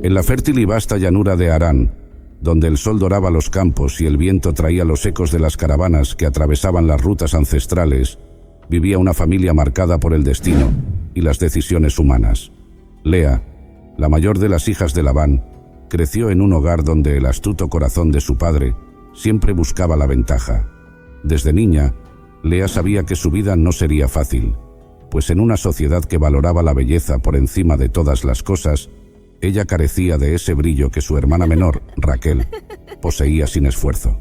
En la fértil y vasta llanura de Harán, donde el sol doraba los campos y el viento traía los ecos de las caravanas que atravesaban las rutas ancestrales, vivía una familia marcada por el destino y las decisiones humanas. Lea, la mayor de las hijas de Labán, creció en un hogar donde el astuto corazón de su padre siempre buscaba la ventaja. Desde niña, Lea sabía que su vida no sería fácil, pues en una sociedad que valoraba la belleza por encima de todas las cosas, ella carecía de ese brillo que su hermana menor, Raquel, poseía sin esfuerzo.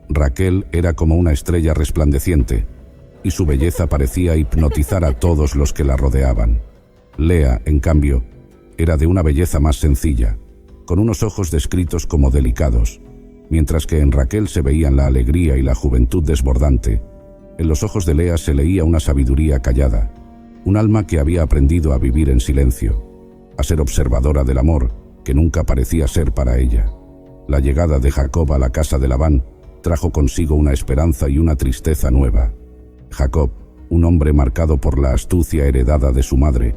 Raquel era como una estrella resplandeciente, y su belleza parecía hipnotizar a todos los que la rodeaban. Lea, en cambio, era de una belleza más sencilla, con unos ojos descritos como delicados, mientras que en Raquel se veían la alegría y la juventud desbordante. En los ojos de Lea se leía una sabiduría callada, un alma que había aprendido a vivir en silencio, a ser observadora del amor que nunca parecía ser para ella. La llegada de Jacob a la casa de Labán trajo consigo una esperanza y una tristeza nueva. Jacob, un hombre marcado por la astucia heredada de su madre,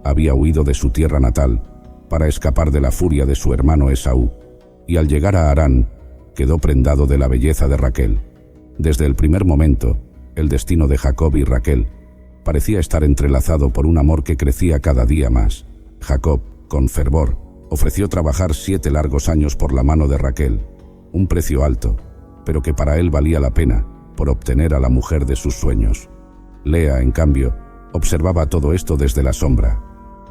había huido de su tierra natal para escapar de la furia de su hermano Esaú, y al llegar a Harán, quedó prendado de la belleza de Raquel. Desde el primer momento, el destino de Jacob y Raquel parecía estar entrelazado por un amor que crecía cada día más. Jacob, con fervor, ofreció trabajar 7 largos años por la mano de Raquel, un precio alto, pero que para él valía la pena, por obtener a la mujer de sus sueños. Lea, en cambio, observaba todo esto desde la sombra.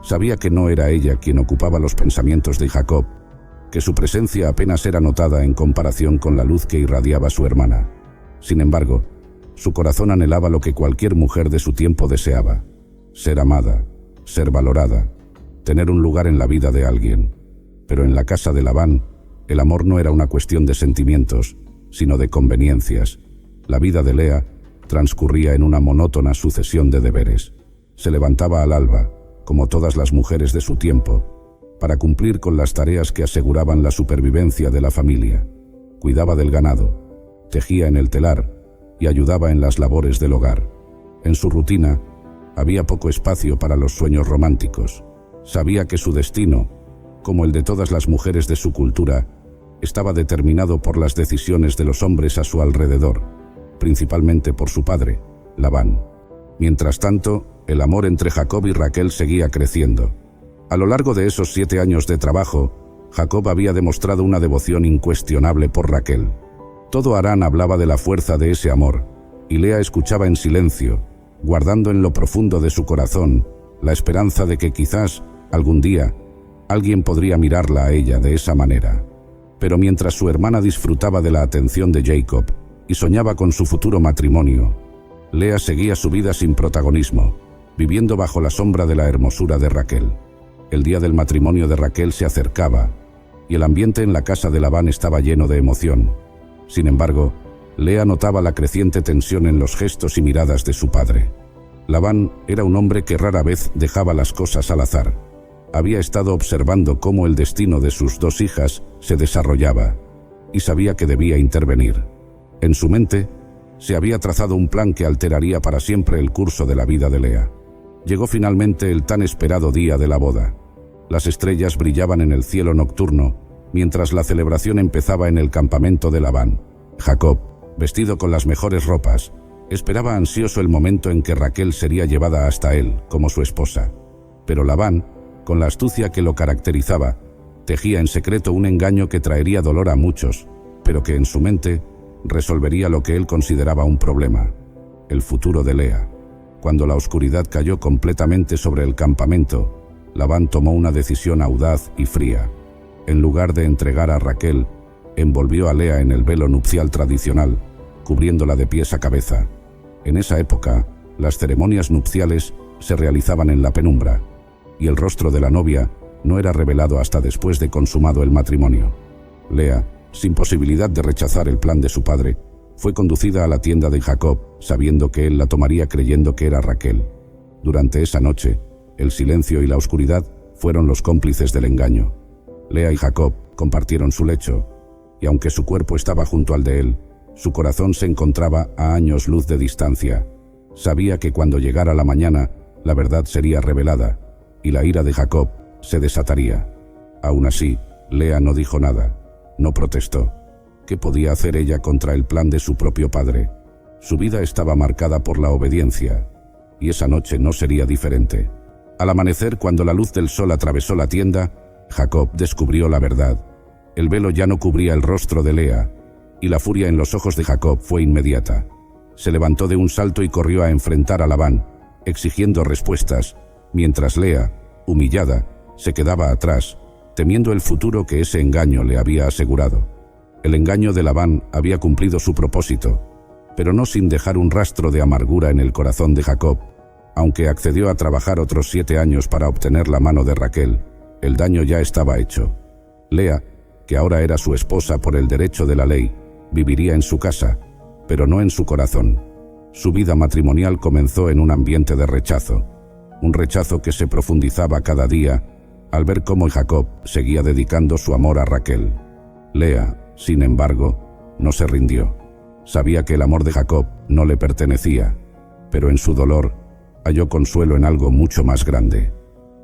Sabía que no era ella quien ocupaba los pensamientos de Jacob, que su presencia apenas era notada en comparación con la luz que irradiaba su hermana. Sin embargo, su corazón anhelaba lo que cualquier mujer de su tiempo deseaba: ser amada, ser valorada, tener un lugar en la vida de alguien. Pero en la casa de Labán, el amor no era una cuestión de sentimientos, sino de conveniencias. La vida de Lea transcurría en una monótona sucesión de deberes. Se levantaba al alba, como todas las mujeres de su tiempo, para cumplir con las tareas que aseguraban la supervivencia de la familia. Cuidaba del ganado, tejía en el telar y ayudaba en las labores del hogar. En su rutina, había poco espacio para los sueños románticos. Sabía que su destino, como el de todas las mujeres de su cultura, estaba determinado por las decisiones de los hombres a su alrededor, principalmente por su padre, Labán. Mientras tanto, el amor entre Jacob y Raquel seguía creciendo. A lo largo de esos 7 años de trabajo, Jacob había demostrado una devoción incuestionable por Raquel. Todo Harán hablaba de la fuerza de ese amor, y Lea escuchaba en silencio, guardando en lo profundo de su corazón la esperanza de que quizás, algún día, alguien podría mirarla a ella de esa manera. Pero mientras su hermana disfrutaba de la atención de Jacob y soñaba con su futuro matrimonio, Lea seguía su vida sin protagonismo, viviendo bajo la sombra de la hermosura de Raquel. El día del matrimonio de Raquel se acercaba, y el ambiente en la casa de Labán estaba lleno de emoción. Sin embargo, Lea notaba la creciente tensión en los gestos y miradas de su padre. Labán era un hombre que rara vez dejaba las cosas al azar. Había estado observando cómo el destino de sus 2 hijas se desarrollaba, y sabía que debía intervenir. En su mente, se había trazado un plan que alteraría para siempre el curso de la vida de Lea. Llegó finalmente el tan esperado día de la boda. Las estrellas brillaban en el cielo nocturno, mientras la celebración empezaba en el campamento de Labán. Jacob, vestido con las mejores ropas, esperaba ansioso el momento en que Raquel sería llevada hasta él como su esposa. Pero Labán, con la astucia que lo caracterizaba, tejía en secreto un engaño que traería dolor a muchos, pero que en su mente resolvería lo que él consideraba un problema: el futuro de Lea. Cuando la oscuridad cayó completamente sobre el campamento, Labán tomó una decisión audaz y fría. En lugar de entregar a Raquel, envolvió a Lea en el velo nupcial tradicional, cubriéndola de pies a cabeza. En esa época, las ceremonias nupciales se realizaban en la penumbra, y el rostro de la novia no era revelado hasta después de consumado el matrimonio. Lea, sin posibilidad de rechazar el plan de su padre, fue conducida a la tienda de Jacob, sabiendo que él la tomaría creyendo que era Raquel. Durante esa noche, el silencio y la oscuridad fueron los cómplices del engaño. Lea y Jacob compartieron su lecho, y aunque su cuerpo estaba junto al de él, su corazón se encontraba a años luz de distancia. Sabía que cuando llegara la mañana, la verdad sería revelada, y la ira de Jacob se desataría. Aún así, Lea no dijo nada, no protestó. ¿Qué podía hacer ella contra el plan de su propio padre? Su vida estaba marcada por la obediencia, y esa noche no sería diferente. Al amanecer, cuando la luz del sol atravesó la tienda, Jacob descubrió la verdad. El velo ya no cubría el rostro de Lea, y la furia en los ojos de Jacob fue inmediata. Se levantó de un salto y corrió a enfrentar a Labán, exigiendo respuestas, mientras Lea, humillada, se quedaba atrás, temiendo el futuro que ese engaño le había asegurado. El engaño de Labán había cumplido su propósito, pero no sin dejar un rastro de amargura en el corazón de Jacob. Aunque accedió a trabajar otros 7 años para obtener la mano de Raquel, el daño ya estaba hecho. Lea, que ahora era su esposa por el derecho de la ley, viviría en su casa, pero no en su corazón. Su vida matrimonial comenzó en un ambiente de rechazo, un rechazo que se profundizaba cada día al ver cómo Jacob seguía dedicando su amor a Raquel. Lea, sin embargo, no se rindió. Sabía que el amor de Jacob no le pertenecía, pero en su dolor halló consuelo en algo mucho más grande.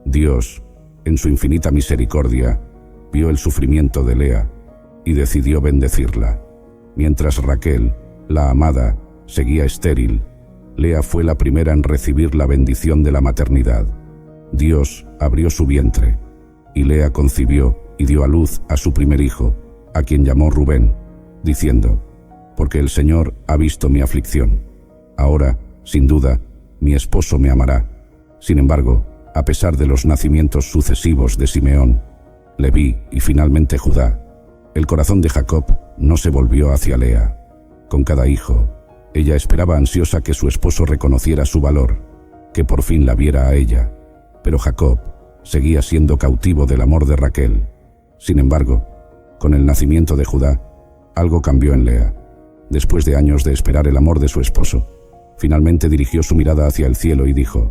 Dios, en su infinita misericordia, vio el sufrimiento de Lea y decidió bendecirla. Mientras Raquel, la amada, seguía estéril, Lea fue la primera en recibir la bendición de la maternidad. Dios abrió su vientre, y Lea concibió y dio a luz a su primer hijo, a quien llamó Rubén, diciendo: «Porque el Señor ha visto mi aflicción. Ahora, sin duda, mi esposo me amará». Sin embargo, a pesar de los nacimientos sucesivos de Simeón, Leví y finalmente Judá, el corazón de Jacob no se volvió hacia Lea. Con cada hijo, ella esperaba ansiosa que su esposo reconociera su valor, que por fin la viera a ella. Pero Jacob seguía siendo cautivo del amor de Raquel. Sin embargo, con el nacimiento de Judá, algo cambió en Lea. Después de años de esperar el amor de su esposo, finalmente dirigió su mirada hacia el cielo y dijo: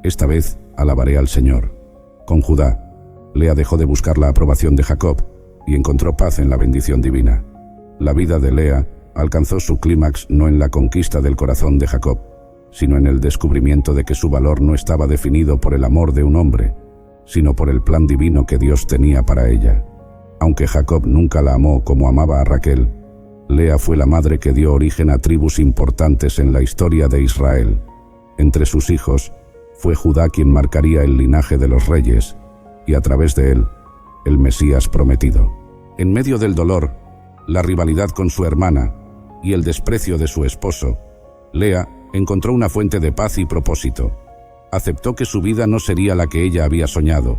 «Esta vez alabaré al Señor». Con Judá, Lea dejó de buscar la aprobación de Jacob y encontró paz en la bendición divina. La vida de Lea alcanzó su clímax no en la conquista del corazón de Jacob, sino en el descubrimiento de que su valor no estaba definido por el amor de un hombre, sino por el plan divino que Dios tenía para ella. Aunque Jacob nunca la amó como amaba a Raquel, Lea fue la madre que dio origen a tribus importantes en la historia de Israel. Entre sus hijos, fue Judá quien marcaría el linaje de los reyes, y a través de él, el Mesías prometido. En medio del dolor, la rivalidad con su hermana y el desprecio de su esposo, Lea encontró una fuente de paz y propósito. Aceptó que su vida no sería la que ella había soñado,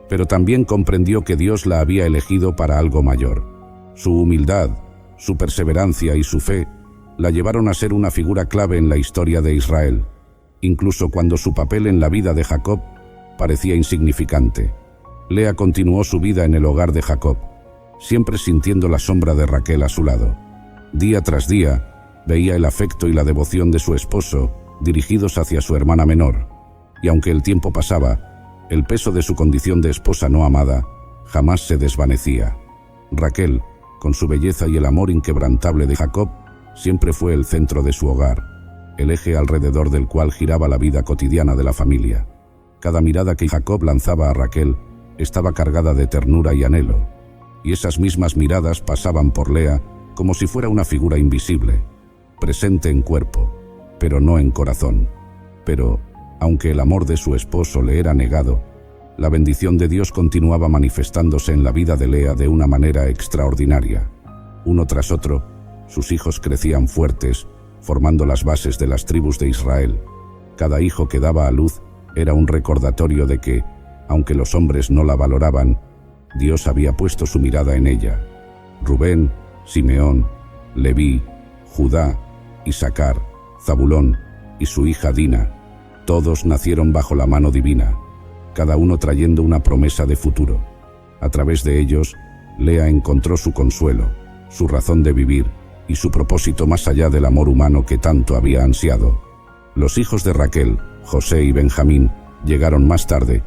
pero también comprendió que Dios la había elegido para algo mayor. Su humildad, su perseverancia y su fe la llevaron a ser una figura clave en la historia de Israel, incluso cuando su papel en la vida de Jacob parecía insignificante. Lea continuó su vida en el hogar de Jacob, siempre sintiendo la sombra de Raquel a su lado. Día tras día, veía el afecto y la devoción de su esposo dirigidos hacia su hermana menor, y aunque el tiempo pasaba, el peso de su condición de esposa no amada jamás se desvanecía. Raquel, con su belleza y el amor inquebrantable de Jacob, siempre fue el centro de su hogar, el eje alrededor del cual giraba la vida cotidiana de la familia. Cada mirada que Jacob lanzaba a Raquel estaba cargada de ternura y anhelo, y esas mismas miradas pasaban por Lea como si fuera una figura invisible, presente en cuerpo, pero no en corazón. Pero, aunque el amor de su esposo le era negado, la bendición de Dios continuaba manifestándose en la vida de Lea de una manera extraordinaria. Uno tras otro, sus hijos crecían fuertes, formando las bases de las tribus de Israel. Cada hijo que daba a luz era un recordatorio de que, aunque los hombres no la valoraban, Dios había puesto su mirada en ella. Rubén, Simeón, Leví, Judá, Isacar, Zabulón y su hija Dina, todos nacieron bajo la mano divina, cada uno trayendo una promesa de futuro. A través de ellos, Lea encontró su consuelo, su razón de vivir y su propósito más allá del amor humano que tanto había ansiado. Los hijos de Raquel, José y Benjamín, llegaron más tarde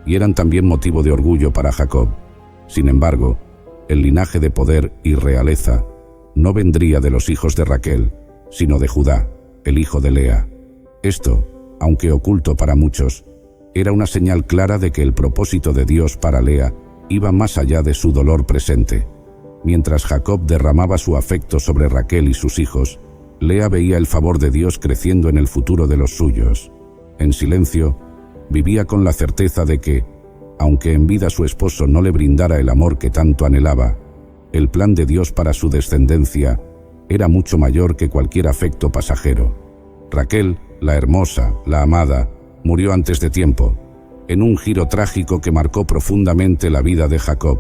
y eran también motivo de orgullo para Jacob. Sin embargo, el linaje de poder y realeza no vendría de los hijos de Raquel, sino de Judá, el hijo de Lea. Esto, aunque oculto para muchos, era una señal clara de que el propósito de Dios para Lea iba más allá de su dolor presente. Mientras Jacob derramaba su afecto sobre Raquel y sus hijos, Lea veía el favor de Dios creciendo en el futuro de los suyos. En silencio, vivía con la certeza de que, aunque en vida su esposo no le brindara el amor que tanto anhelaba, el plan de Dios para su descendencia era mucho mayor que cualquier afecto pasajero. Raquel, la hermosa, la amada, murió antes de tiempo, en un giro trágico que marcó profundamente la vida de Jacob.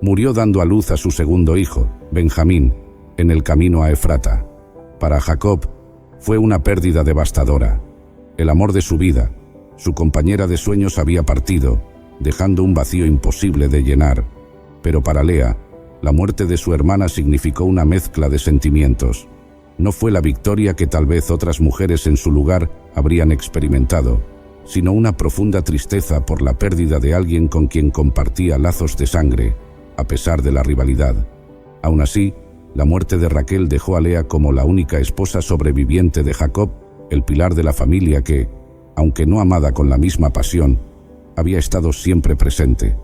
Murió dando a luz a su segundo hijo, Benjamín, en el camino a Efrata. Para Jacob, fue una pérdida devastadora. El amor de su vida, su compañera de sueños, había partido, dejando un vacío imposible de llenar. Pero para Lea, la muerte de su hermana significó una mezcla de sentimientos. No fue la victoria que tal vez otras mujeres en su lugar habrían experimentado, sino una profunda tristeza por la pérdida de alguien con quien compartía lazos de sangre, a pesar de la rivalidad. Aún así, la muerte de Raquel dejó a Lea como la única esposa sobreviviente de Jacob, el pilar de la familia que, aunque no amada con la misma pasión, había estado siempre presente.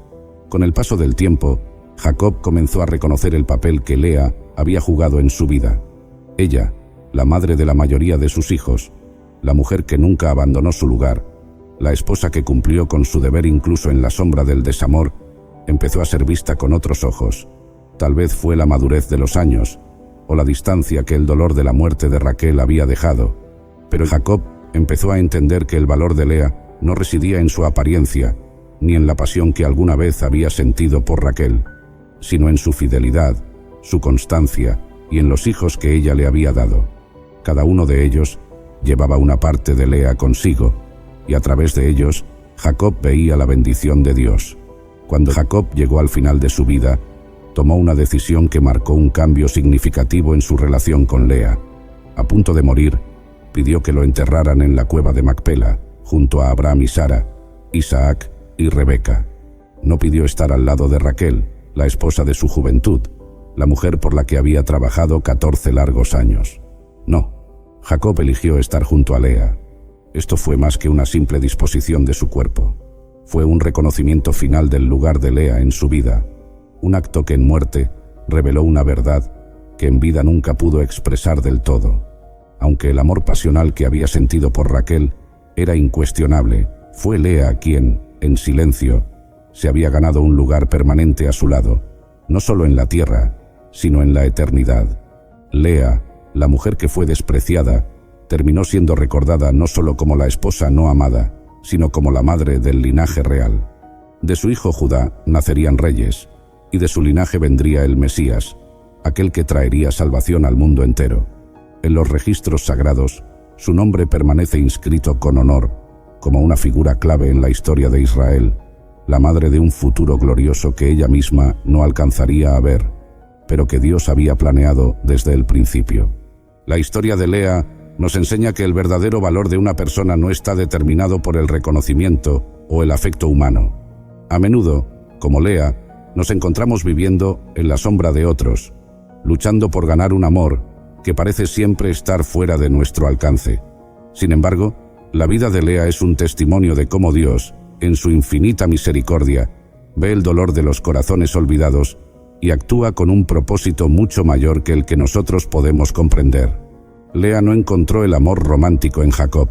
Con el paso del tiempo, Jacob comenzó a reconocer el papel que Lea había jugado en su vida. Ella, la madre de la mayoría de sus hijos, la mujer que nunca abandonó su lugar, la esposa que cumplió con su deber incluso en la sombra del desamor, empezó a ser vista con otros ojos. Tal vez fue la madurez de los años, o la distancia que el dolor de la muerte de Raquel había dejado, pero Jacob empezó a entender que el valor de Lea no residía en su apariencia, ni en la pasión que alguna vez había sentido por Raquel, sino en su fidelidad, su constancia y en los hijos que ella le había dado. Cada uno de ellos llevaba una parte de Lea consigo, y a través de ellos, Jacob veía la bendición de Dios. Cuando Jacob llegó al final de su vida, tomó una decisión que marcó un cambio significativo en su relación con Lea. A punto de morir, pidió que lo enterraran en la cueva de Macpela, junto a Abraham y Sara, Isaac y Rebeca. No pidió estar al lado de Raquel, la esposa de su juventud, la mujer por la que había trabajado 14 largos años. No, Jacob eligió estar junto a Lea. Esto fue más que una simple disposición de su cuerpo. Fue un reconocimiento final del lugar de Lea en su vida, un acto que en muerte reveló una verdad que en vida nunca pudo expresar del todo. Aunque el amor pasional que había sentido por Raquel era incuestionable, fue Lea quien, en silencio, se había ganado un lugar permanente a su lado, no solo en la tierra, sino en la eternidad. Lea, la mujer que fue despreciada, terminó siendo recordada no solo como la esposa no amada, sino como la madre del linaje real. De su hijo Judá nacerían reyes, y de su linaje vendría el Mesías, aquel que traería salvación al mundo entero. En los registros sagrados, su nombre permanece inscrito con honor, como una figura clave en la historia de Israel, la madre de un futuro glorioso que ella misma no alcanzaría a ver, pero que Dios había planeado desde el principio. La historia de Lea nos enseña que el verdadero valor de una persona no está determinado por el reconocimiento o el afecto humano. A menudo, como Lea, nos encontramos viviendo en la sombra de otros, luchando por ganar un amor que parece siempre estar fuera de nuestro alcance. Sin embargo, la vida de Lea es un testimonio de cómo Dios, en su infinita misericordia, ve el dolor de los corazones olvidados y actúa con un propósito mucho mayor que el que nosotros podemos comprender. Lea no encontró el amor romántico en Jacob,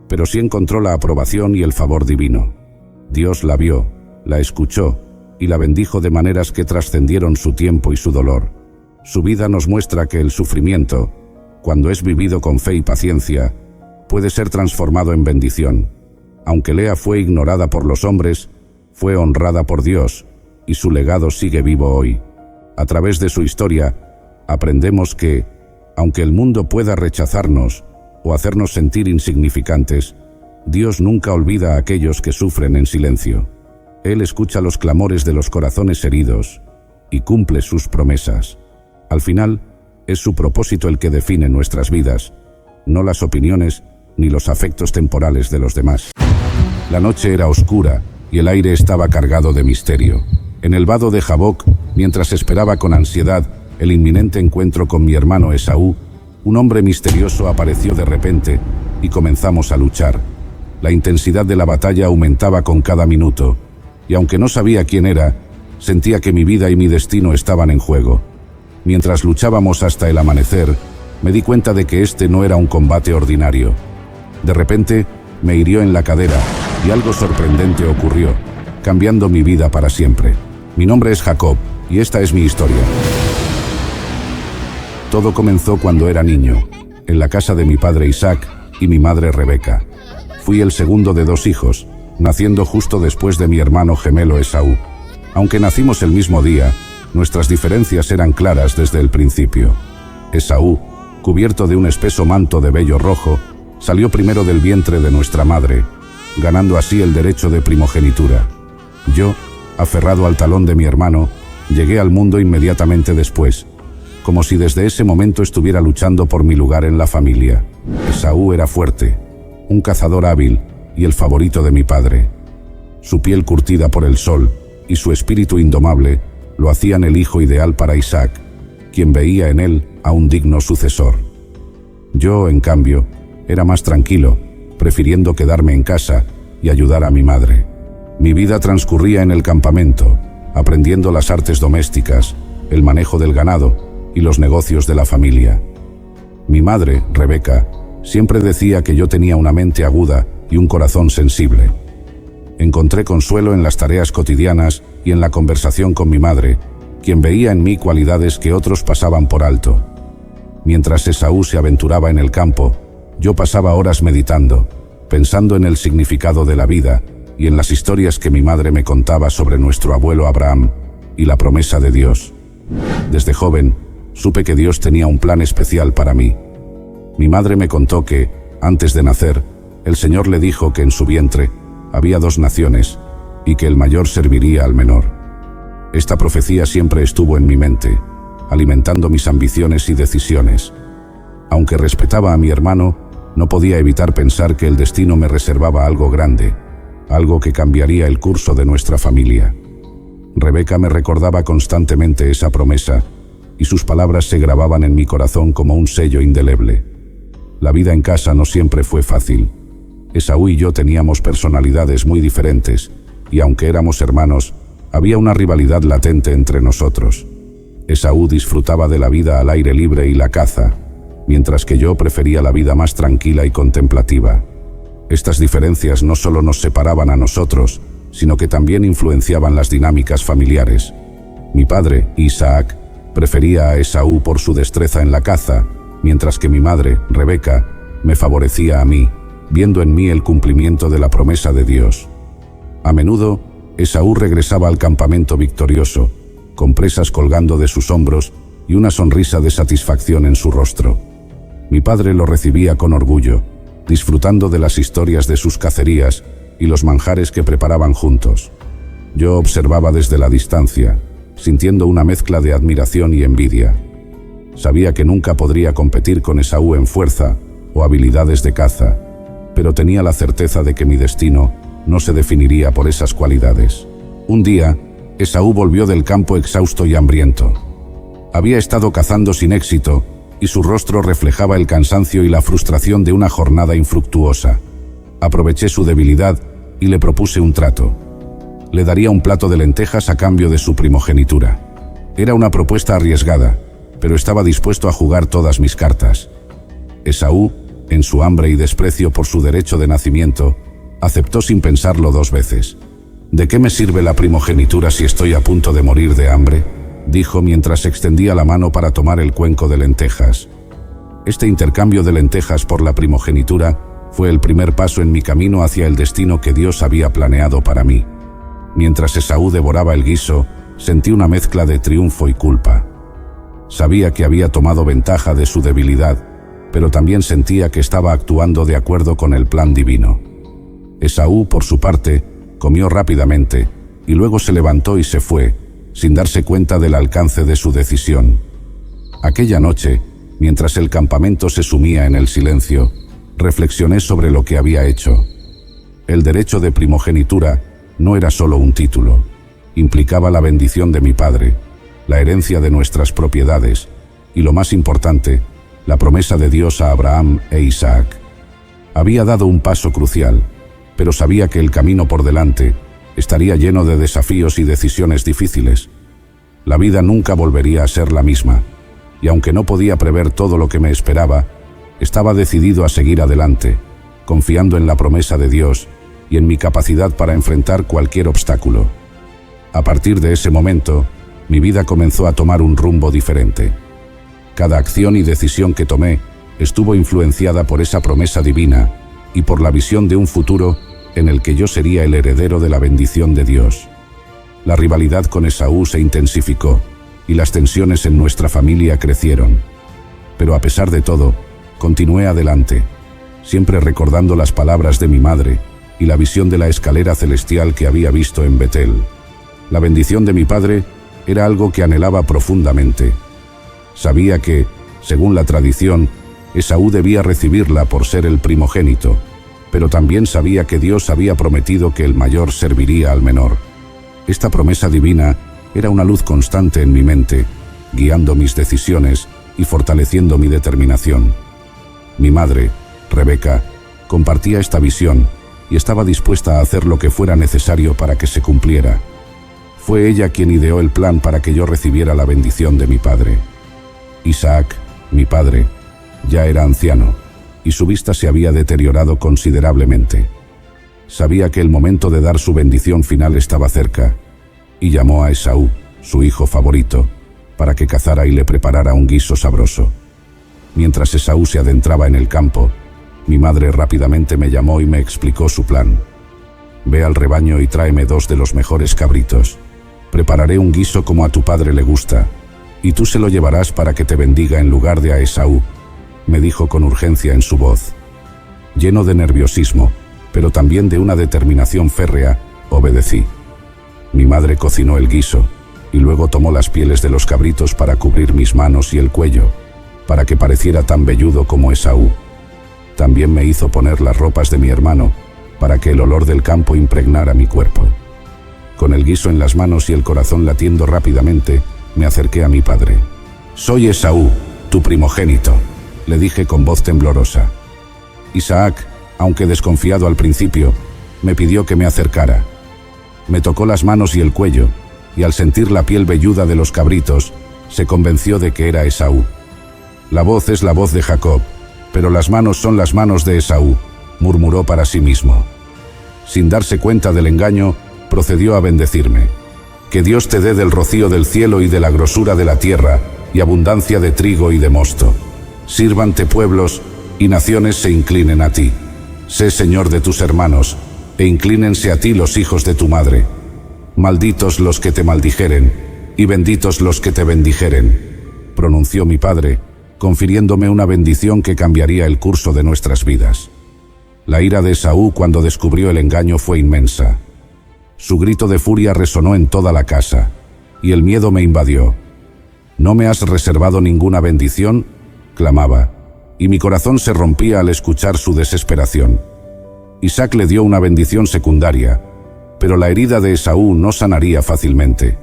pero sí encontró la aprobación y el favor divino. Dios la vio, la escuchó y la bendijo de maneras que trascendieron su tiempo y su dolor. Su vida nos muestra que el sufrimiento, cuando es vivido con fe y paciencia, puede ser transformado en bendición. Aunque Lea fue ignorada por los hombres, fue honrada por Dios, y su legado sigue vivo hoy. A través de su historia, aprendemos que, aunque el mundo pueda rechazarnos o hacernos sentir insignificantes, Dios nunca olvida a aquellos que sufren en silencio. Él escucha los clamores de los corazones heridos y cumple sus promesas. Al final, es su propósito el que define nuestras vidas, no las opiniones ni los afectos temporales de los demás. La noche era oscura y el aire estaba cargado de misterio. En el vado de Jaboc, mientras esperaba con ansiedad el inminente encuentro con mi hermano Esaú, un hombre misterioso apareció de repente y comenzamos a luchar. La intensidad de la batalla aumentaba con cada minuto, y aunque no sabía quién era, sentía que mi vida y mi destino estaban en juego. Mientras luchábamos hasta el amanecer, me di cuenta de que este no era un combate ordinario. De repente, me hirió en la cadera y algo sorprendente ocurrió, cambiando mi vida para siempre. Mi nombre es Jacob y esta es mi historia. Todo comenzó cuando era niño, en la casa de mi padre Isaac y mi madre Rebeca. Fui el segundo de 2 hijos, naciendo justo después de mi hermano gemelo Esaú. Aunque nacimos el mismo día, nuestras diferencias eran claras desde el principio. Esaú, cubierto de un espeso manto de vello rojo, salió primero del vientre de nuestra madre, ganando así el derecho de primogenitura. Yo, aferrado al talón de mi hermano, llegué al mundo inmediatamente después, como si desde ese momento estuviera luchando por mi lugar en la familia. Esaú era fuerte, un cazador hábil y el favorito de mi padre. Su piel curtida por el sol y su espíritu indomable lo hacían el hijo ideal para Isaac, quien veía en él a un digno sucesor. Yo, en cambio, era más tranquilo, prefiriendo quedarme en casa y ayudar a mi madre. Mi vida transcurría en el campamento, aprendiendo las artes domésticas, el manejo del ganado y los negocios de la familia. Mi madre, Rebeca, siempre decía que yo tenía una mente aguda y un corazón sensible. Encontré consuelo en las tareas cotidianas y en la conversación con mi madre, quien veía en mí cualidades que otros pasaban por alto. Mientras Esaú se aventuraba en el campo, yo pasaba horas meditando, pensando en el significado de la vida y en las historias que mi madre me contaba sobre nuestro abuelo Abraham y la promesa de Dios. Desde joven, supe que Dios tenía un plan especial para mí. Mi madre me contó que, antes de nacer, el Señor le dijo que en su vientre había 2 naciones y que el mayor serviría al menor. Esta profecía siempre estuvo en mi mente, alimentando mis ambiciones y decisiones. Aunque respetaba a mi hermano, no podía evitar pensar que el destino me reservaba algo grande, algo que cambiaría el curso de nuestra familia. Rebeca me recordaba constantemente esa promesa, y sus palabras se grababan en mi corazón como un sello indeleble. La vida en casa no siempre fue fácil. Esaú y yo teníamos personalidades muy diferentes, y aunque éramos hermanos, había una rivalidad latente entre nosotros. Esaú disfrutaba de la vida al aire libre y la caza, mientras que yo prefería la vida más tranquila y contemplativa. Estas diferencias no solo nos separaban a nosotros, sino que también influenciaban las dinámicas familiares. Mi padre, Isaac, prefería a Esaú por su destreza en la caza, mientras que mi madre, Rebeca, me favorecía a mí, viendo en mí el cumplimiento de la promesa de Dios. A menudo, Esaú regresaba al campamento victorioso, con presas colgando de sus hombros y una sonrisa de satisfacción en su rostro. Mi padre lo recibía con orgullo, disfrutando de las historias de sus cacerías y los manjares que preparaban juntos. Yo observaba desde la distancia, sintiendo una mezcla de admiración y envidia. Sabía que nunca podría competir con Esaú en fuerza o habilidades de caza, pero tenía la certeza de que mi destino no se definiría por esas cualidades. Un día, Esaú volvió del campo exhausto y hambriento. Había estado cazando sin éxito, y su rostro reflejaba el cansancio y la frustración de una jornada infructuosa. Aproveché su debilidad y le propuse un trato. Le daría un plato de lentejas a cambio de su primogenitura. Era una propuesta arriesgada, pero estaba dispuesto a jugar todas mis cartas. Esaú, en su hambre y desprecio por su derecho de nacimiento, aceptó sin pensarlo 2 veces. «¿De qué me sirve la primogenitura si estoy a punto de morir de hambre?», dijo mientras extendía la mano para tomar el cuenco de lentejas. Este intercambio de lentejas por la primogenitura fue el primer paso en mi camino hacia el destino que Dios había planeado para mí. Mientras Esaú devoraba el guiso, sentí una mezcla de triunfo y culpa. Sabía que había tomado ventaja de su debilidad, pero también sentía que estaba actuando de acuerdo con el plan divino. Esaú, por su parte, comió rápidamente y luego se levantó y se fue, sin darse cuenta del alcance de su decisión. Aquella noche, mientras el campamento se sumía en el silencio, reflexioné sobre lo que había hecho. El derecho de primogenitura no era solo un título, implicaba la bendición de mi padre, la herencia de nuestras propiedades y, lo más importante, la promesa de Dios a Abraham e Isaac. Había dado un paso crucial, pero sabía que el camino por delante estaría lleno de desafíos y decisiones difíciles. La vida nunca volvería a ser la misma, y aunque no podía prever todo lo que me esperaba, estaba decidido a seguir adelante, confiando en la promesa de Dios y en mi capacidad para enfrentar cualquier obstáculo. A partir de ese momento, mi vida comenzó a tomar un rumbo diferente. Cada acción y decisión que tomé estuvo influenciada por esa promesa divina y por la visión de un futuro en el que yo sería el heredero de la bendición de Dios. La rivalidad con Esaú se intensificó y las tensiones en nuestra familia crecieron. Pero a pesar de todo, continué adelante, siempre recordando las palabras de mi madre y la visión de la escalera celestial que había visto en Betel. La bendición de mi padre era algo que anhelaba profundamente. Sabía que, según la tradición, Esaú debía recibirla por ser el primogénito, pero también sabía que Dios había prometido que el mayor serviría al menor. Esta promesa divina era una luz constante en mi mente, guiando mis decisiones y fortaleciendo mi determinación. Mi madre, Rebeca, compartía esta visión y estaba dispuesta a hacer lo que fuera necesario para que se cumpliera. Fue ella quien ideó el plan para que yo recibiera la bendición de mi padre. Isaac, mi padre, ya era anciano, y su vista se había deteriorado considerablemente. Sabía que el momento de dar su bendición final estaba cerca, y llamó a Esaú, su hijo favorito, para que cazara y le preparara un guiso sabroso. Mientras Esaú se adentraba en el campo, mi madre rápidamente me llamó y me explicó su plan. Ve al rebaño y tráeme 2 de los mejores cabritos. Prepararé un guiso como a tu padre le gusta, y tú se lo llevarás para que te bendiga en lugar de a Esaú, me dijo con urgencia en su voz. Lleno de nerviosismo, pero también de una determinación férrea, obedecí. Mi madre cocinó el guiso, y luego tomó las pieles de los cabritos para cubrir mis manos y el cuello, para que pareciera tan velludo como Esaú. También me hizo poner las ropas de mi hermano, para que el olor del campo impregnara mi cuerpo. Con el guiso en las manos y el corazón latiendo rápidamente, me acerqué a mi padre. «Soy Esaú, tu primogénito», le dije con voz temblorosa. Isaac, aunque desconfiado al principio, me pidió que me acercara. Me tocó las manos y el cuello, y al sentir la piel velluda de los cabritos, se convenció de que era Esaú. La voz es la voz de Jacob, pero las manos son las manos de Esaú, murmuró para sí mismo. Sin darse cuenta del engaño, procedió a bendecirme. Que Dios te dé del rocío del cielo y de la grosura de la tierra, y abundancia de trigo y de mosto. Sírvante pueblos, y naciones se inclinen a ti. Sé Señor de tus hermanos, e inclínense a ti los hijos de tu madre. Malditos los que te maldijeren, y benditos los que te bendijeren, pronunció mi padre, confiriéndome una bendición que cambiaría el curso de nuestras vidas. La ira de Esaú cuando descubrió el engaño fue inmensa. Su grito de furia resonó en toda la casa, y el miedo me invadió. «¿No me has reservado ninguna bendición?», clamaba, y mi corazón se rompía al escuchar su desesperación. Isaac le dio una bendición secundaria, pero la herida de Esaú no sanaría fácilmente.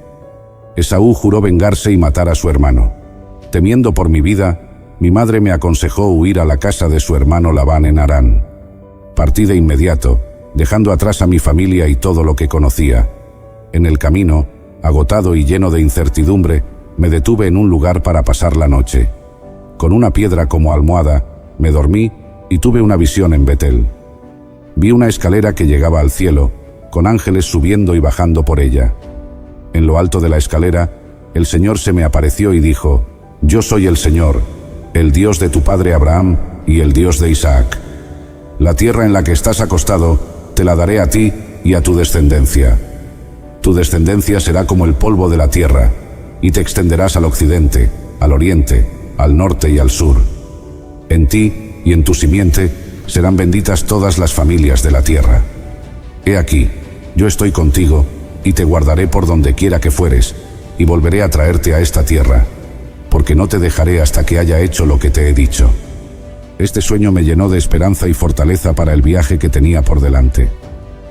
Esaú juró vengarse y matar a su hermano. Temiendo por mi vida, mi madre me aconsejó huir a la casa de su hermano Labán en Harán. Partí de inmediato, dejando atrás a mi familia y todo lo que conocía. En el camino, agotado y lleno de incertidumbre, me detuve en un lugar para pasar la noche. Con una piedra como almohada, me dormí y tuve una visión en Betel. Vi una escalera que llegaba al cielo, con ángeles subiendo y bajando por ella. En lo alto de la escalera, el Señor se me apareció y dijo: «Yo soy el Señor, el Dios de tu padre Abraham y el Dios de Isaac. La tierra en la que estás acostado, te la daré a ti y a tu descendencia. Tu descendencia será como el polvo de la tierra, y te extenderás al occidente, al oriente, al norte y al sur. En ti y en tu simiente serán benditas todas las familias de la tierra. He aquí, yo estoy contigo, y te guardaré por donde quiera que fueres, y volveré a traerte a esta tierra, porque no te dejaré hasta que haya hecho lo que te he dicho». Este sueño me llenó de esperanza y fortaleza para el viaje que tenía por delante.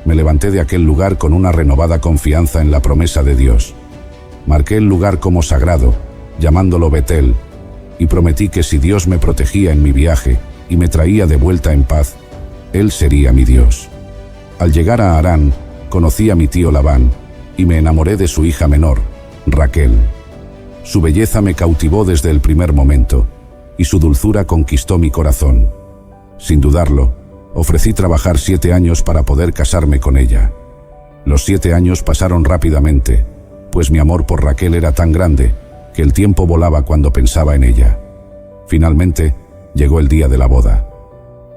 Me levanté de aquel lugar con una renovada confianza en la promesa de Dios. Marqué el lugar como sagrado, llamándolo Betel, y prometí que si Dios me protegía en mi viaje y me traía de vuelta en paz, Él sería mi Dios. Al llegar a Harán, conocí a mi tío Labán y me enamoré de su hija menor, Raquel. Su belleza me cautivó desde el primer momento y su dulzura conquistó mi corazón. Sin dudarlo, ofrecí trabajar 7 años para poder casarme con ella. Los 7 años pasaron rápidamente, pues mi amor por Raquel era tan grande que el tiempo volaba cuando pensaba en ella. Finalmente, llegó el día de la boda.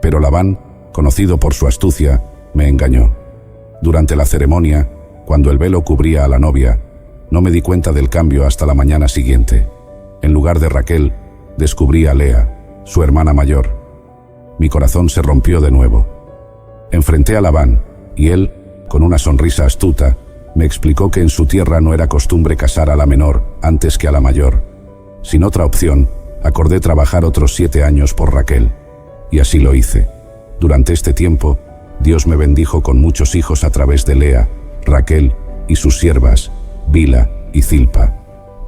Pero Labán, conocido por su astucia, me engañó. Durante la ceremonia, cuando el velo cubría a la novia, no me di cuenta del cambio hasta la mañana siguiente. En lugar de Raquel, descubrí a Lea, su hermana mayor. Mi corazón se rompió de nuevo. Enfrenté a Labán, y él, con una sonrisa astuta, me explicó que en su tierra no era costumbre casar a la menor antes que a la mayor. Sin otra opción, acordé trabajar otros 7 años por Raquel. Y así lo hice. Durante este tiempo, Dios me bendijo con muchos hijos a través de Lea, Raquel y sus siervas, Bila y Zilpa.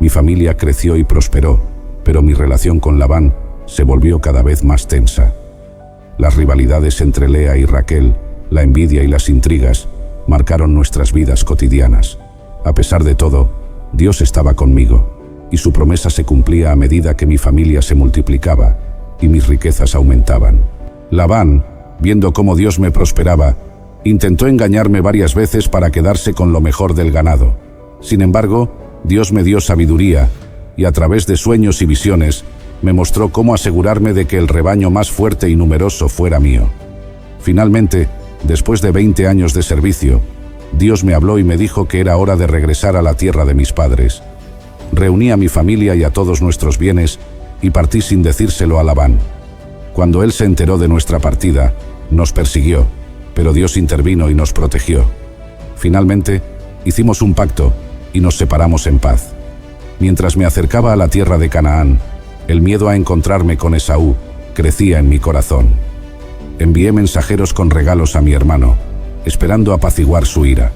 Mi familia creció y prosperó, pero mi relación con Labán se volvió cada vez más tensa. Las rivalidades entre Lea y Raquel, la envidia y las intrigas, marcaron nuestras vidas cotidianas. A pesar de todo, Dios estaba conmigo, y su promesa se cumplía a medida que mi familia se multiplicaba y mis riquezas aumentaban. Labán, viendo cómo Dios me prosperaba, intentó engañarme varias veces para quedarse con lo mejor del ganado. Sin embargo, Dios me dio sabiduría, y a través de sueños y visiones, me mostró cómo asegurarme de que el rebaño más fuerte y numeroso fuera mío. Finalmente, después de 20 años de servicio, Dios me habló y me dijo que era hora de regresar a la tierra de mis padres. Reuní a mi familia y a todos nuestros bienes y partí sin decírselo a Labán. Cuando él se enteró de nuestra partida, nos persiguió, pero Dios intervino y nos protegió. Finalmente, hicimos un pacto y nos separamos en paz. Mientras me acercaba a la tierra de Canaán, el miedo a encontrarme con Esaú crecía en mi corazón. Envié mensajeros con regalos a mi hermano, esperando apaciguar su ira.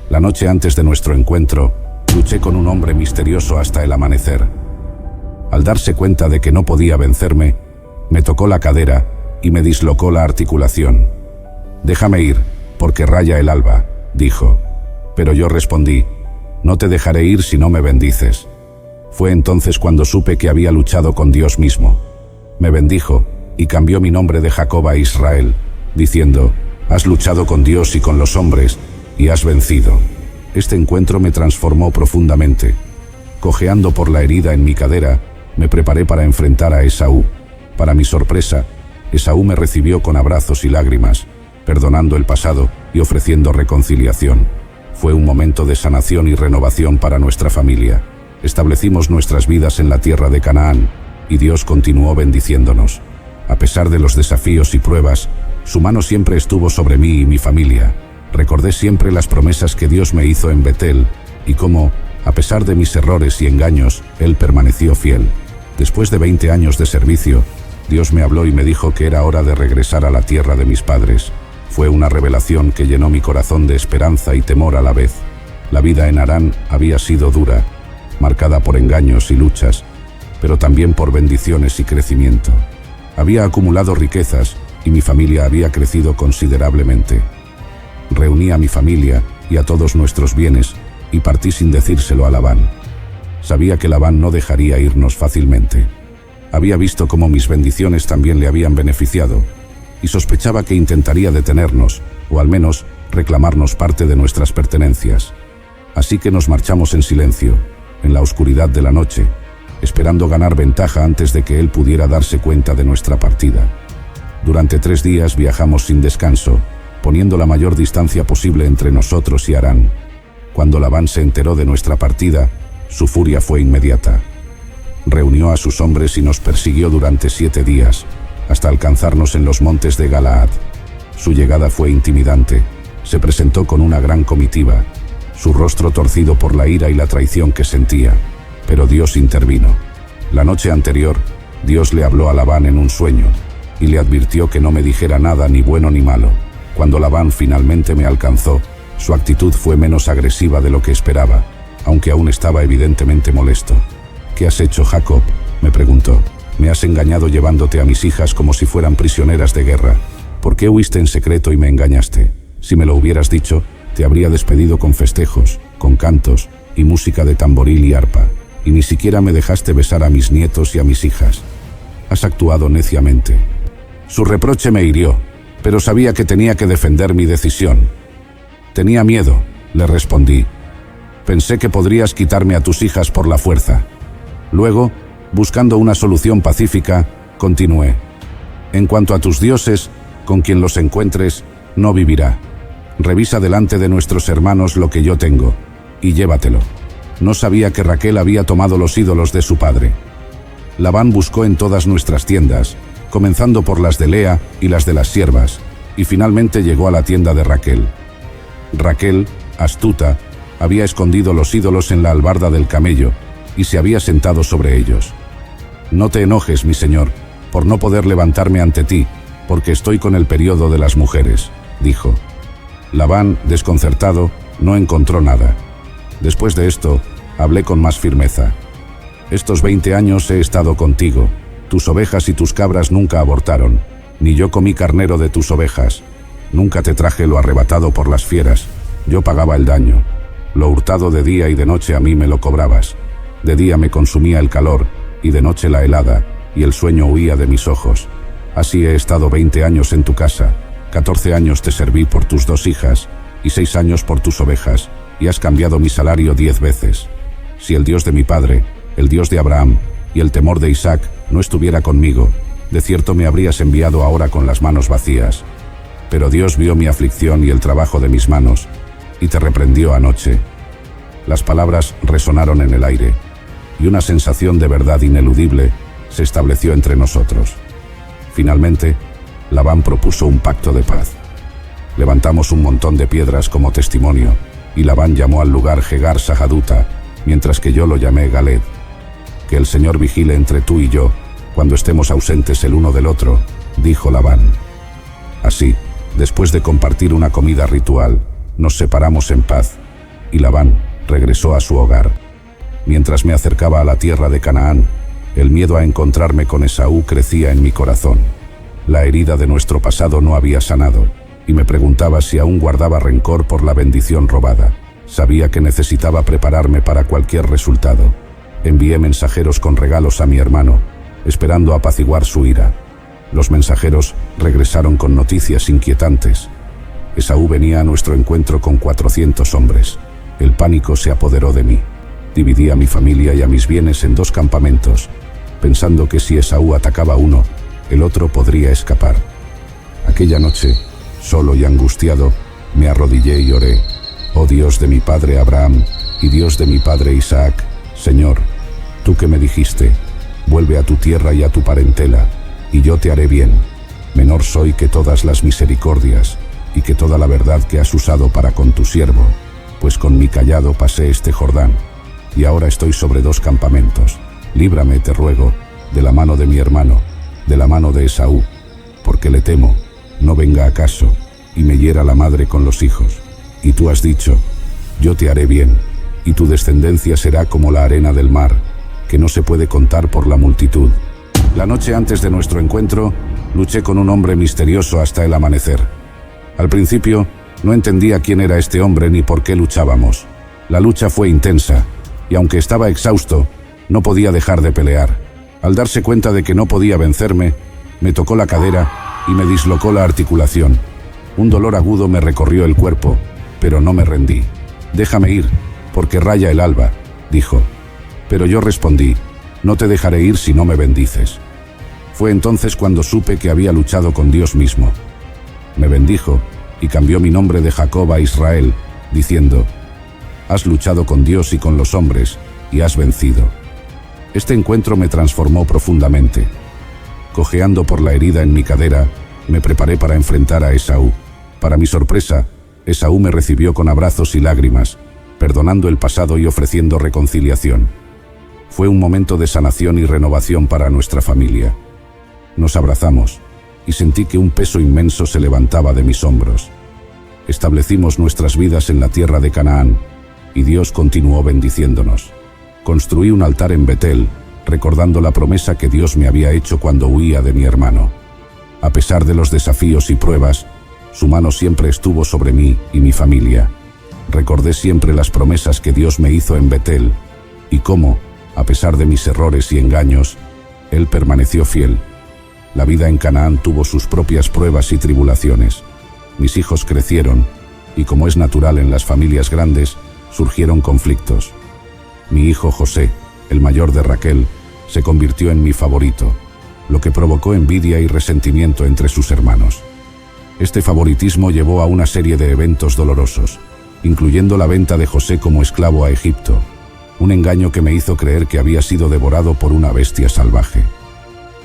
La noche antes de nuestro encuentro, luché con un hombre misterioso hasta el amanecer. Al darse cuenta de que no podía vencerme, me tocó la cadera y me dislocó la articulación. «Déjame ir, porque raya el alba», dijo. Pero yo respondí, «No te dejaré ir si no me bendices». Fue entonces cuando supe que había luchado con Dios mismo. Me bendijo y cambió mi nombre de Jacob a Israel, diciendo, «Has luchado con Dios y con los hombres, y has vencido». Este encuentro me transformó profundamente. Cojeando por la herida en mi cadera, me preparé para enfrentar a Esaú. Para mi sorpresa, Esaú me recibió con abrazos y lágrimas, perdonando el pasado y ofreciendo reconciliación. Fue un momento de sanación y renovación para nuestra familia. Establecimos nuestras vidas en la tierra de Canaán, y Dios continuó bendiciéndonos. A pesar de los desafíos y pruebas, su mano siempre estuvo sobre mí y mi familia. Recordé siempre las promesas que Dios me hizo en Betel, y cómo, a pesar de mis errores y engaños, Él permaneció fiel. Después de 20 años de servicio, Dios me habló y me dijo que era hora de regresar a la tierra de mis padres. Fue una revelación que llenó mi corazón de esperanza y temor a la vez. La vida en Harán había sido dura, marcada por engaños y luchas, pero también por bendiciones y crecimiento. Había acumulado riquezas y mi familia había crecido considerablemente. Reuní a mi familia y a todos nuestros bienes y partí sin decírselo a Labán. Sabía que Labán no dejaría irnos fácilmente. Había visto cómo mis bendiciones también le habían beneficiado y sospechaba que intentaría detenernos, o al menos reclamarnos parte de nuestras pertenencias. Así que nos marchamos en silencio, en la oscuridad de la noche, esperando ganar ventaja antes de que él pudiera darse cuenta de nuestra partida. Durante 3 días viajamos sin descanso, poniendo la mayor distancia posible entre nosotros y Harán. Cuando Labán se enteró de nuestra partida, su furia fue inmediata. Reunió a sus hombres y nos persiguió durante 7 días, hasta alcanzarnos en los montes de Galaad. Su llegada fue intimidante. Se presentó con una gran comitiva, su rostro torcido por la ira y la traición que sentía. Pero Dios intervino. La noche anterior, Dios le habló a Labán en un sueño, y le advirtió que no me dijera nada ni bueno ni malo. Cuando Labán finalmente me alcanzó, su actitud fue menos agresiva de lo que esperaba, aunque aún estaba evidentemente molesto. «¿Qué has hecho, Jacob?», me preguntó. «Me has engañado llevándote a mis hijas como si fueran prisioneras de guerra. ¿Por qué huiste en secreto y me engañaste? Si me lo hubieras dicho, Te habría despedido con festejos, con cantos y música de tamboril y arpa, y ni siquiera me dejaste besar a mis nietos y a mis hijas. Has actuado neciamente. Su reproche me hirió, pero sabía que tenía que defender mi decisión. Tenía miedo, le respondí. Pensé que podrías quitarme a tus hijas por la fuerza. Luego, buscando una solución pacífica, continué. En cuanto a tus dioses, con quien los encuentres, no vivirá. Revisa delante de nuestros hermanos lo que yo tengo, y llévatelo. No sabía que Raquel había tomado los ídolos de su padre. Labán buscó en todas nuestras tiendas, comenzando por las de Lea y las de las siervas, y finalmente llegó a la tienda de Raquel. Raquel, astuta, había escondido los ídolos en la albarda del camello y se había sentado sobre ellos. No te enojes, mi señor, por no poder levantarme ante ti, porque estoy con el periodo de las mujeres, dijo. Labán, desconcertado, no encontró nada. Después de esto, hablé con más firmeza. Estos 20 años he estado contigo. Tus ovejas y tus cabras nunca abortaron, ni yo comí carnero de tus ovejas. Nunca te traje lo arrebatado por las fieras. Yo pagaba el daño. Lo hurtado de día y de noche a mí me lo cobrabas. De día me consumía el calor, y de noche la helada, y el sueño huía de mis ojos. Así he estado 20 años en tu casa. 14 años te serví por tus 2 hijas, y 6 años por tus ovejas, y has cambiado mi salario 10 veces. Si el Dios de mi padre, el Dios de Abraham, y el temor de Isaac no estuviera conmigo, de cierto me habrías enviado ahora con las manos vacías. Pero Dios vio mi aflicción y el trabajo de mis manos, y te reprendió anoche. Las palabras resonaron en el aire, y una sensación de verdad ineludible se estableció entre nosotros. Finalmente, Labán propuso un pacto de paz. Levantamos un montón de piedras como testimonio, y Labán llamó al lugar Jegar Sahaduta, mientras que yo lo llamé Galed. Que el Señor vigile entre tú y yo, cuando estemos ausentes el uno del otro, dijo Labán. Así, después de compartir una comida ritual, nos separamos en paz, y Labán regresó a su hogar. Mientras me acercaba a la tierra de Canaán, el miedo a encontrarme con Esaú crecía en mi corazón. La herida de nuestro pasado no había sanado, y me preguntaba si aún guardaba rencor por la bendición robada. Sabía que necesitaba prepararme para cualquier resultado. Envié mensajeros con regalos a mi hermano, esperando apaciguar su ira. Los mensajeros regresaron con noticias inquietantes. Esaú venía a nuestro encuentro con 400 hombres. El pánico se apoderó de mí. Dividí a mi familia y a mis bienes en 2 campamentos, pensando que si Esaú atacaba uno, el otro podría escapar. Aquella noche, solo y angustiado, me arrodillé y oré. Oh Dios de mi padre Abraham y Dios de mi padre Isaac, Señor, tú que me dijiste, vuelve a tu tierra y a tu parentela, y yo te haré bien. Menor soy que todas las misericordias, y que toda la verdad que has usado para con tu siervo, pues con mi cayado pasé este Jordán, y ahora estoy sobre 2 campamentos. Líbrame, te ruego, de la mano de mi hermano, de la mano de Esaú, porque le temo, no venga acaso, y me hiera la madre con los hijos. Y tú has dicho, yo te haré bien, y tu descendencia será como la arena del mar, que no se puede contar por la multitud. La noche antes de nuestro encuentro, luché con un hombre misterioso hasta el amanecer. Al principio, no entendía quién era este hombre ni por qué luchábamos. La lucha fue intensa, y aunque estaba exhausto, no podía dejar de pelear. Al darse cuenta de que no podía vencerme, me tocó la cadera y me dislocó la articulación. Un dolor agudo me recorrió el cuerpo, pero no me rendí. Déjame ir, porque raya el alba, dijo. Pero yo respondí, no te dejaré ir si no me bendices. Fue entonces cuando supe que había luchado con Dios mismo. Me bendijo y cambió mi nombre de Jacob a Israel, diciendo, has luchado con Dios y con los hombres, y has vencido. Este encuentro me transformó profundamente. Cojeando por la herida en mi cadera, me preparé para enfrentar a Esaú. Para mi sorpresa, Esaú me recibió con abrazos y lágrimas, perdonando el pasado y ofreciendo reconciliación. Fue un momento de sanación y renovación para nuestra familia. Nos abrazamos, y sentí que un peso inmenso se levantaba de mis hombros. Establecimos nuestras vidas en la tierra de Canaán, y Dios continuó bendiciéndonos. Construí un altar en Betel, recordando la promesa que Dios me había hecho cuando huía de mi hermano. A pesar de los desafíos y pruebas, su mano siempre estuvo sobre mí y mi familia. recordé siempre las promesas que Dios me hizo en Betel y cómo, a pesar de mis errores y engaños, Él permaneció fiel. La vida en Canaán tuvo sus propias pruebas y tribulaciones. Mis hijos crecieron y, como es natural en las familias grandes, surgieron conflictos. Mi hijo José, el mayor de Raquel, se convirtió en mi favorito, lo que provocó envidia y resentimiento entre sus hermanos. Este favoritismo llevó a una serie de eventos dolorosos, incluyendo la venta de José como esclavo a Egipto, un engaño que me hizo creer que había sido devorado por una bestia salvaje.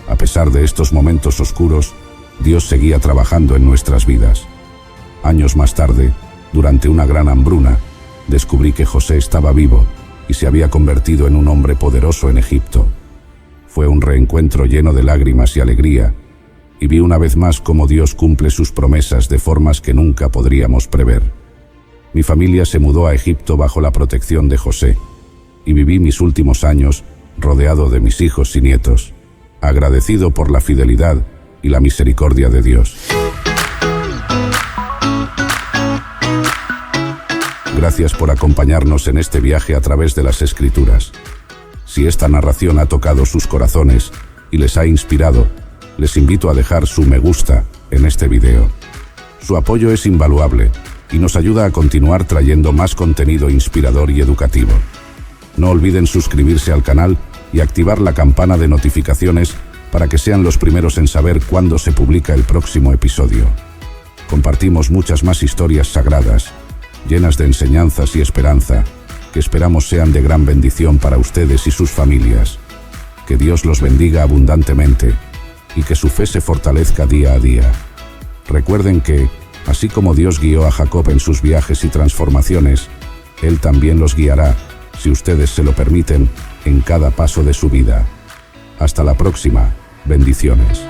A pesar de estos momentos oscuros, Dios seguía trabajando en nuestras vidas. Años más tarde, durante una gran hambruna, descubrí que José estaba vivo y se había convertido en un hombre poderoso en Egipto. Fue un reencuentro lleno de lágrimas y alegría, y vi una vez más cómo Dios cumple sus promesas de formas que nunca podríamos prever. Mi familia se mudó a Egipto bajo la protección de José, y viví mis últimos años rodeado de mis hijos y nietos, agradecido por la fidelidad y la misericordia de Dios. Gracias por acompañarnos en este viaje a través de las Escrituras. Si esta narración ha tocado sus corazones y les ha inspirado, les invito a dejar su me gusta en este video. Su apoyo es invaluable y nos ayuda a continuar trayendo más contenido inspirador y educativo. No olviden suscribirse al canal y activar la campana de notificaciones para que sean los primeros en saber cuándo se publica el próximo episodio. Compartimos muchas más historias sagradas, llenas de enseñanzas y esperanza, que esperamos sean de gran bendición para ustedes y sus familias. Que Dios los bendiga abundantemente y que su fe se fortalezca día a día. Recuerden que, así como Dios guió a Jacob en sus viajes y transformaciones, Él también los guiará, si ustedes se lo permiten, en cada paso de su vida. Hasta la próxima. Bendiciones.